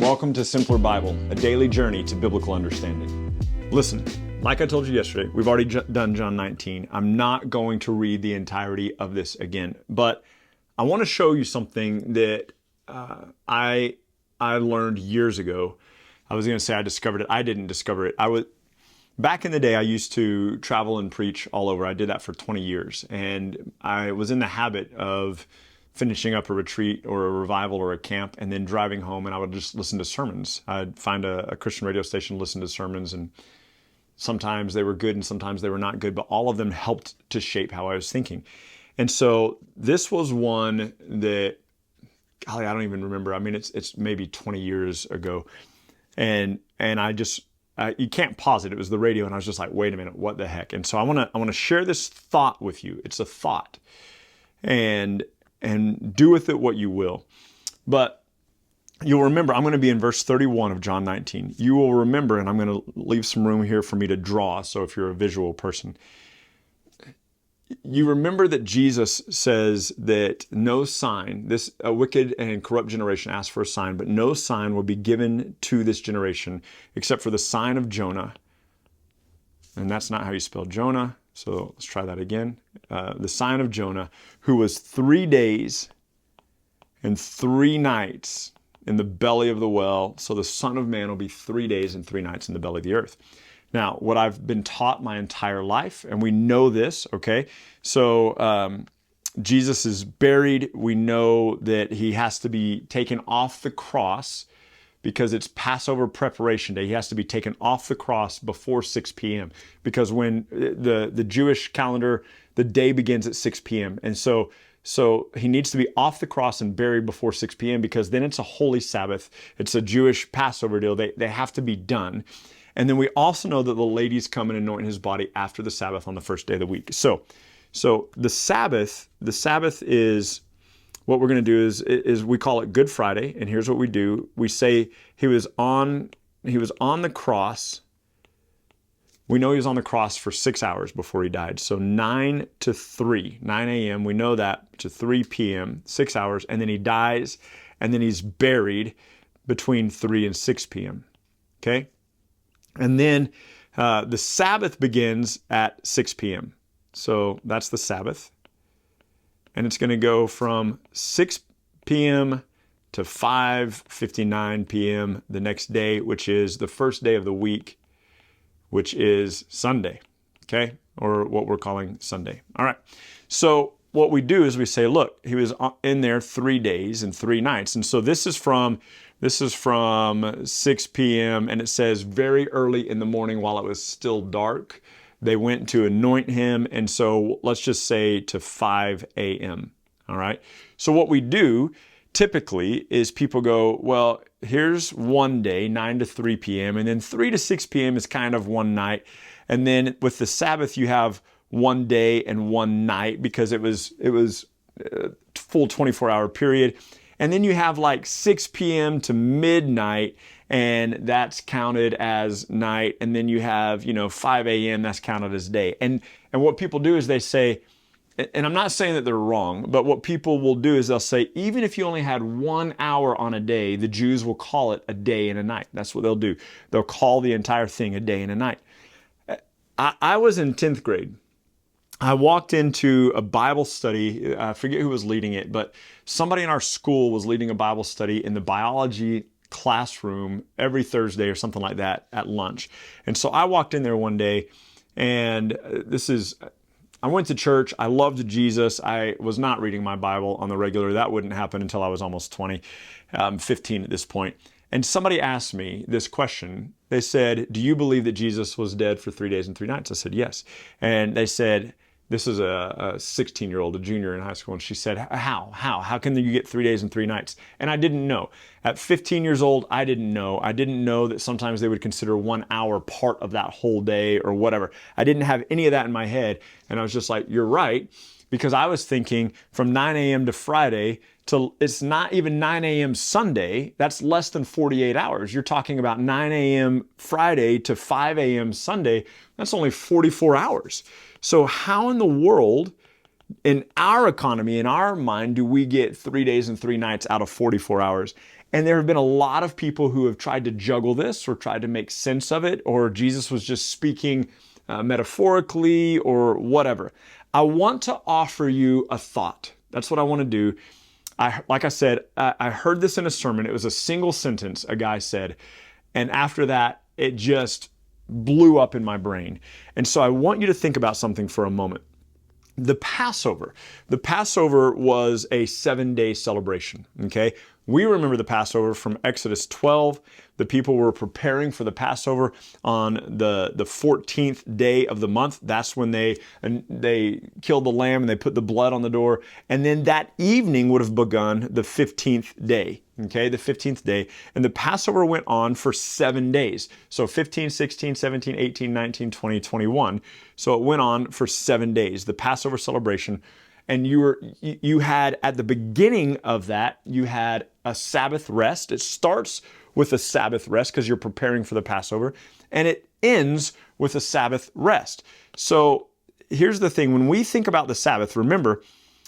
welcome to Simpler Bible, a daily journey to biblical understanding. Listen, like I told you yesterday, we've already done John 19. I'm not going to read the entirety of this again, but I want to show you something that I learned years ago. I was going to say I discovered it. I didn't discover it. Back in the day, I used to travel and preach all over. I did that for 20 years, and I was in the habit of finishing up a retreat or a revival or a camp and then driving home, and I would just listen to sermons. I'd find a Christian radio station, listen to sermons, and sometimes they were good and sometimes they were not good, but all of them helped to shape how I was thinking. And so this was one that, golly, I don't even remember. I mean, it's maybe 20 years ago, and you can't pause it. It was the radio, and I was just like, wait a minute, what the heck? And so I want to share this thought with you. It's a thought, and do with it what you will. But you'll remember, I'm going to be in verse 31 of John 19. You will remember, and I'm going to leave some room here for me to draw, so if you're a visual person. You remember that Jesus says that no sign, a wicked and corrupt generation asks for a sign, but no sign will be given to this generation except for the sign of Jonah. And that's not how you spell Jonah. So let's try that again. The sign of Jonah, who was 3 days and 3 nights in the belly of the well. So the Son of Man will be 3 days and 3 nights in the belly of the earth. Now, what I've been taught my entire life, and we know this, okay? So Jesus is buried. We know that he has to be taken off the cross because it's Passover preparation day. He has to be taken off the cross before 6 p.m. because when the Jewish calendar, the day begins at 6 p.m. And so he needs to be off the cross and buried before 6 p.m. because then it's a holy Sabbath. It's a Jewish Passover deal. They have to be done. And then we also know that the ladies come and anoint his body after the Sabbath on the first day of the week. So the Sabbath is, what we're going to do is we call it Good Friday, and here's what we do. We say he was on the cross. We know he was on the cross for 6 hours before he died. So 9 a.m., we know that, to 3 p.m., 6 hours, and then he dies, and then he's buried between 3 and 6 p.m., okay? And then the Sabbath begins at 6 p.m., so that's the Sabbath. And it's going to go from 6 p.m. to 5:59 p.m. the next day, which is the first day of the week, which is Sunday, okay? Or what we're calling Sunday. All right. So what we do is we say, look, he was in there 3 days and 3 nights. And so this is from 6 p.m. and it says very early in the morning while it was still dark, they went to anoint him, and so let's just say to 5 a.m., all right? So what we do typically is people go, well, here's one day, 9 to 3 p.m., and then 3 to 6 p.m. is kind of one night, and then with the Sabbath, you have one day and one night because it was a full 24-hour period, and then you have like 6 p.m. to midnight, and that's counted as night. And then you have, 5 a.m., that's counted as day. And what people do is they say, and I'm not saying that they're wrong, but what people will do is they'll say, even if you only had 1 hour on a day, the Jews will call it a day and a night. That's what they'll do. They'll call the entire thing a day and a night. I was in 10th grade. I walked into a Bible study. I forget who was leading it, but somebody in our school was leading a Bible study in the biology classroom every Thursday or something like that at lunch. And so I walked in there one day, and I went to church. I loved Jesus. I was not reading my Bible on the regular. That wouldn't happen until I was almost 20, 15 at this point. And somebody asked me this question. They said, do you believe that Jesus was dead for 3 days and 3 nights? I said, yes. And they said, this is a 16-year-old, a junior in high school, and she said, how can you get 3 days and 3 nights? And I didn't know. At 15 years old, I didn't know. I didn't know that sometimes they would consider 1 hour part of that whole day or whatever. I didn't have any of that in my head, and I was just like, you're right, because I was thinking from 9 a.m. to Friday to, it's not even 9 a.m. Sunday, that's less than 48 hours. You're talking about 9 a.m. Friday to 5 a.m. Sunday, that's only 44 hours. So how in the world in our economy, in our mind, do we get 3 days and 3 nights out of 44 hours? And there have been a lot of people who have tried to juggle this or tried to make sense of it, or Jesus was just speaking metaphorically or whatever. I want to offer you a thought. That's what I want to do. Like I said, I heard this in a sermon. It was a single sentence a guy said. And after that, it just blew up in my brain. And so I want you to think about something for a moment. The Passover. The Passover was a 7-day celebration, okay? We remember the Passover from Exodus 12. The people were preparing for the Passover on the 14th day of the month. That's when they killed the lamb and they put the blood on the door. And then that evening would have begun the 15th day, okay? The 15th day. And the Passover went on for 7 days. So 15, 16, 17, 18, 19, 20, 21. So it went on for 7 days, the Passover celebration. And you had, at the beginning of that, you had a Sabbath rest. It starts with a Sabbath rest because you're preparing for the Passover, and it ends with a Sabbath rest. So here's the thing. When we think about the Sabbath, remember,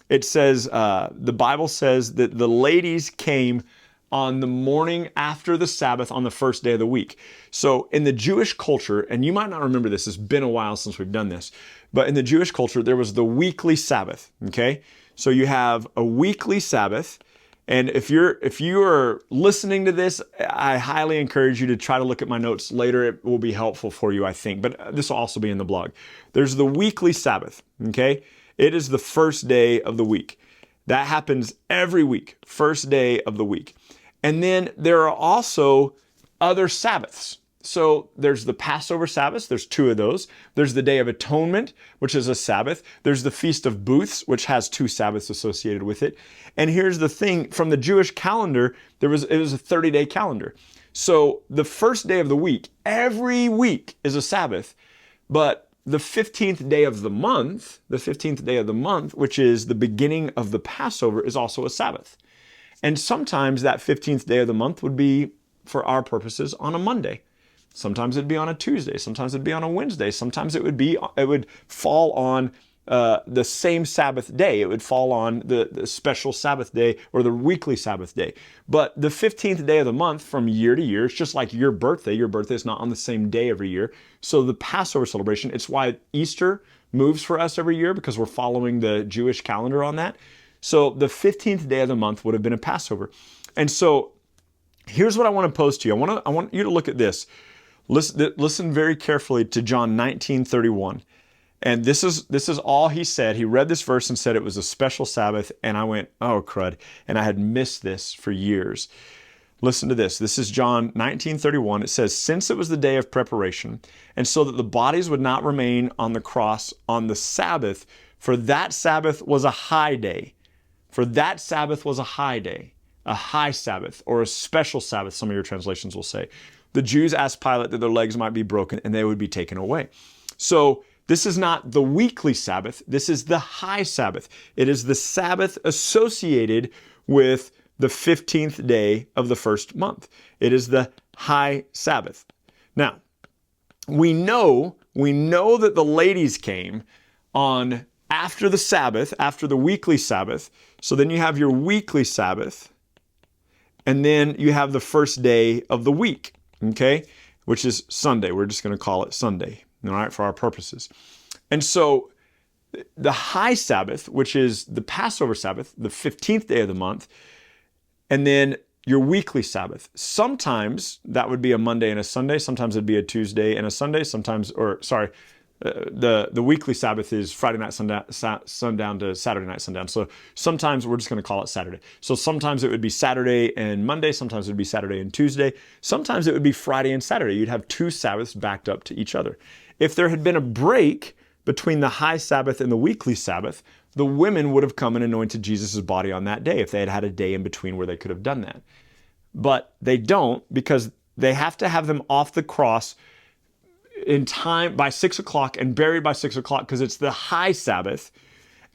it says, the Bible says that the ladies came on the morning after the Sabbath on the first day of the week. So in the Jewish culture, and you might not remember this, it's been a while since we've done this, but in the Jewish culture, there was the weekly Sabbath, okay? So you have a weekly Sabbath, and if you are listening to this, I highly encourage you to try to look at my notes later. It will be helpful for you, I think, but this will also be in the blog. There's the weekly Sabbath, okay? It is the first day of the week. That happens every week, first day of the week. And then there are also other Sabbaths. So there's the Passover Sabbath. There's 2 of those. There's the Day of Atonement, which is a Sabbath. There's the Feast of Booths, which has 2 Sabbaths associated with it. And here's the thing. From the Jewish calendar, it was a 30-day calendar. So the first day of the week, every week is a Sabbath. But the 15th day of the month, which is the beginning of the Passover, is also a Sabbath. And sometimes that 15th day of the month would be, for our purposes, on a Monday. Sometimes it'd be on a Tuesday. Sometimes it'd be on a Wednesday. Sometimes it would fall on the same Sabbath day. It would fall on the special Sabbath day or the weekly Sabbath day. But the 15th day of the month from year to year, it's just like your birthday. Your birthday is not on the same day every year. So the Passover celebration, it's why Easter moves for us every year, because we're following the Jewish calendar on that. So the 15th day of the month would have been a Passover. And so here's what I want to pose to you. I want you to look at this. Listen very carefully to John 19:31. And this is all he said. He read this verse and said it was a special Sabbath. And I went, oh, crud. And I had missed this for years. Listen to this. This is John 19:31. It says, since it was the day of preparation, and so that the bodies would not remain on the cross on the Sabbath, for that Sabbath was a high day. For that Sabbath was a high day, a high Sabbath, or a special Sabbath, some of your translations will say. The Jews asked Pilate that their legs might be broken and they would be taken away. So this is not the weekly Sabbath. This is the high Sabbath. It is the Sabbath associated with the 15th day of the first month. It is the high Sabbath. Now, we know that the ladies came on after the Sabbath, after the weekly Sabbath. So then you have your weekly Sabbath, and then you have the first day of the week, okay, which is Sunday. We're just going to call it Sunday, all right, for our purposes. And so the high Sabbath, which is the Passover Sabbath, the 15th day of the month, and then your weekly Sabbath. Sometimes that would be a Monday and a Sunday. Sometimes it'd be a Tuesday and a Sunday. The weekly Sabbath is Friday night sundown to Saturday night sundown. So sometimes we're just going to call it Saturday. So sometimes it would be Saturday and Monday. Sometimes it would be Saturday and Tuesday. Sometimes it would be Friday and Saturday. You'd have 2 Sabbaths backed up to each other. If there had been a break between the high Sabbath and the weekly Sabbath, the women would have come and anointed Jesus' body on that day if they had had a day in between where they could have done that. But they don't, because they have to have them off the cross in time by 6 o'clock and buried by 6 o'clock, because it's the high Sabbath.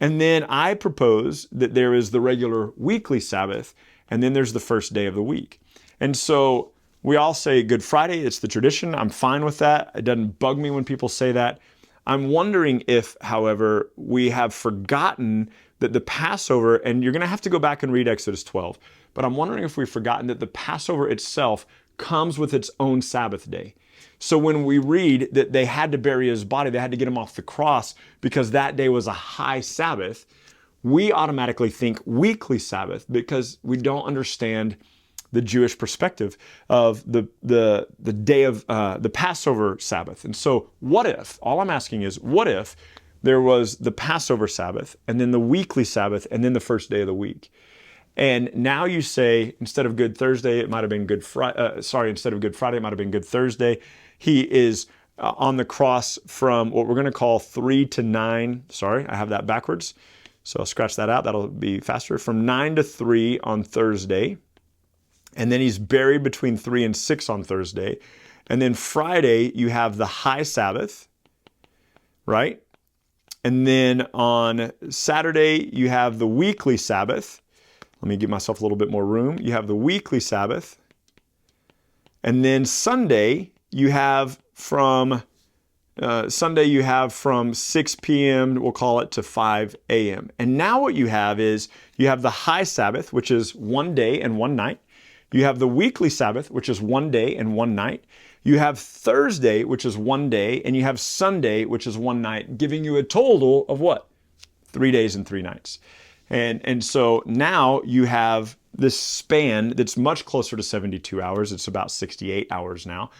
And then I propose that there is the regular weekly Sabbath, and then there's the first day of the week. And so we all say Good Friday. It's the tradition. I'm fine with that. It doesn't bug me when people say that. I'm wondering if, however, we have forgotten that the Passover, and you're going to have to go back and read Exodus 12, but I'm wondering if we've forgotten that the Passover itself comes with its own Sabbath day. So when we read that they had to bury his body, they had to get him off the cross because that day was a high Sabbath, we automatically think weekly Sabbath because we don't understand the Jewish perspective of the day of the Passover Sabbath. And so what if, all I'm asking is, what if there was the Passover Sabbath and then the weekly Sabbath and then the first day of the week? And now you say, instead of Good Thursday, it might have been Good Friday. Instead of Good Friday, it might have been Good Thursday. He is on the cross from what we're going to call 3 to 9. Sorry, I have that backwards. So I'll scratch that out. That'll be faster. From 9 to 3 on Thursday. And then he's buried between 3 and 6 on Thursday. And then Friday, you have the high Sabbath, right? And then on Saturday, you have the weekly Sabbath. Let me give myself a little bit more room. You have the weekly Sabbath. And then Sunday, you have from 6 p.m., we'll call it, to 5 a.m. And now what you have is you have the high Sabbath, which is 1 day and 1 night. You have the weekly Sabbath, which is 1 day and 1 night. You have Thursday, which is 1 day, and you have Sunday, which is 1 night, giving you a total of what? 3 days and 3 nights. And so now you have this span that's much closer to 72 hours. It's about 68 hours now,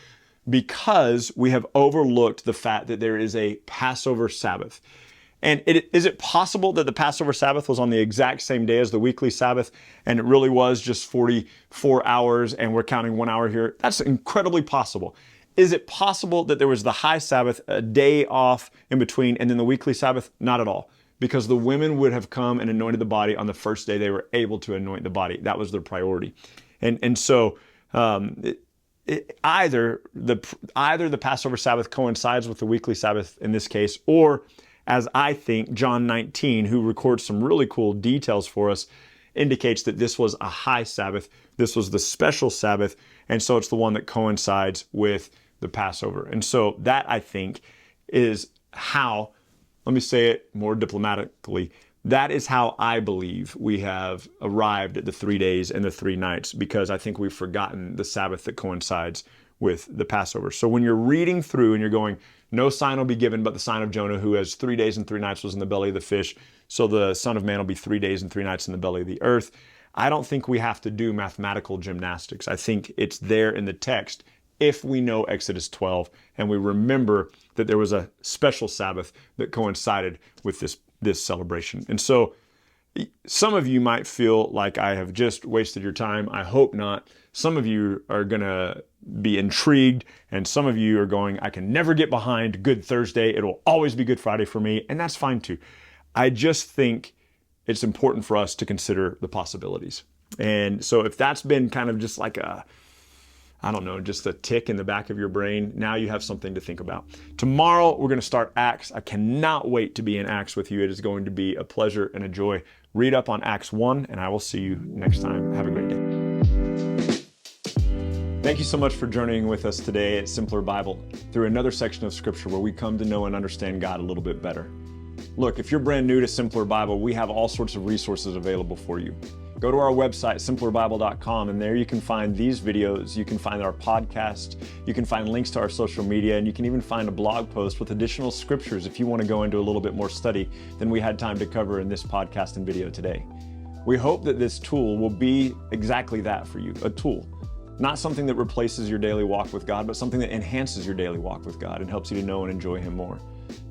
because we have overlooked the fact that there is a Passover Sabbath. And is it possible that the Passover Sabbath was on the exact same day as the weekly Sabbath, and it really was just 44 hours and we're counting 1 hour here? That's incredibly possible. Is it possible that there was the high Sabbath, a day off in between, and then the weekly Sabbath? Not at all, because the women would have come and anointed the body on the first day they were able to anoint the body. That was their priority. And so either the Passover Sabbath coincides with the weekly Sabbath in this case, or, as I think, John 19, who records some really cool details for us, indicates that this was a high Sabbath. This was the special Sabbath. And so it's the one that coincides with the Passover. And so that, I think, is how, let me say it more diplomatically, that is how I believe we have arrived at the 3 days and the 3 nights, because I think we've forgotten the Sabbath that coincides with the Passover. So when you're reading through and you're going, no sign will be given but the sign of Jonah, who has 3 days and 3 nights was in the belly of the fish, so the Son of Man will be 3 days and 3 nights in the belly of the earth. I don't think we have to do mathematical gymnastics. I think it's there in the text if we know Exodus 12 and we remember that there was a special Sabbath that coincided with this celebration. And so some of you might feel like I have just wasted your time. I hope not. Some of you are going to be intrigued, and some of you are going, I can never get behind Good Thursday. It will always be Good Friday for me, and that's fine too. I just think it's important for us to consider the possibilities. And so if that's been kind of just like just a tick in the back of your brain, now you have something to think about. Tomorrow, we're going to start Acts. I cannot wait to be in Acts with you. It is going to be a pleasure and a joy. Read up on Acts 1, and I will see you next time. Have a great day. Thank you so much for journeying with us today at Simpler Bible through another section of Scripture where we come to know and understand God a little bit better. Look, if you're brand new to Simpler Bible, we have all sorts of resources available for you. Go to our website, simplerbible.com, and there you can find these videos, you can find our podcast, you can find links to our social media, and you can even find a blog post with additional scriptures if you want to go into a little bit more study than we had time to cover in this podcast and video today. We hope that this tool will be exactly that for you, a tool. Not something that replaces your daily walk with God, but something that enhances your daily walk with God and helps you to know and enjoy Him more.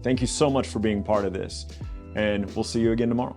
Thank you so much for being part of this, and we'll see you again tomorrow.